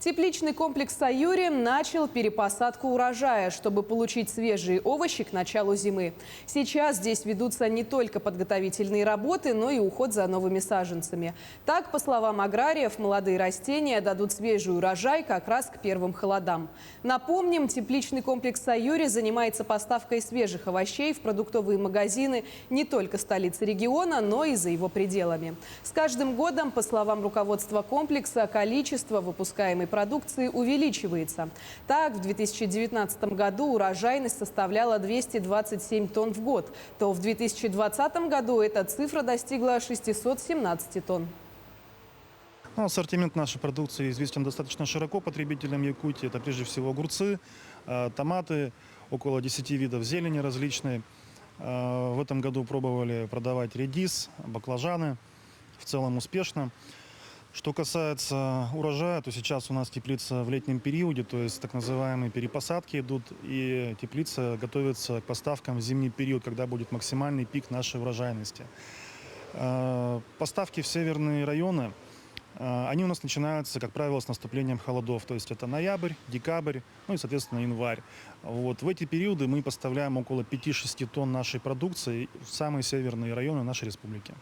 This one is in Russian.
Тепличный комплекс «Саюри» начал перепосадку урожая, чтобы получить свежие овощи к началу зимы. Сейчас здесь ведутся не только подготовительные работы, но и уход за новыми саженцами. Так, по словам аграриев, молодые растения дадут свежий урожай как раз к первым холодам. Напомним, тепличный комплекс «Саюри» занимается поставкой свежих овощей в продуктовые магазины не только столицы региона, но и за его пределами. С каждым годом, по словам руководства комплекса, количество выпускаемой продукции увеличивается. Так, в 2019 году урожайность составляла 227 тонн в год, то в 2020 году эта цифра достигла 617 тонн. Ассортимент нашей продукции известен достаточно широко потребителям Якутии. Это прежде всего огурцы, томаты, около 10 видов зелени различной. В этом году пробовали продавать редис, баклажаны. В целом успешно. Что касается урожая, то сейчас у нас теплица в летнем периоде, то есть так называемые перепосадки идут, и теплица готовится к поставкам в зимний период, когда будет максимальный пик нашей урожайности. Поставки в северные районы, они у нас начинаются, как правило, с наступлением холодов, то есть это ноябрь, декабрь, ну и, соответственно, январь. Вот в эти периоды мы поставляем около 5-6 тонн нашей продукции в самые северные районы нашей республики.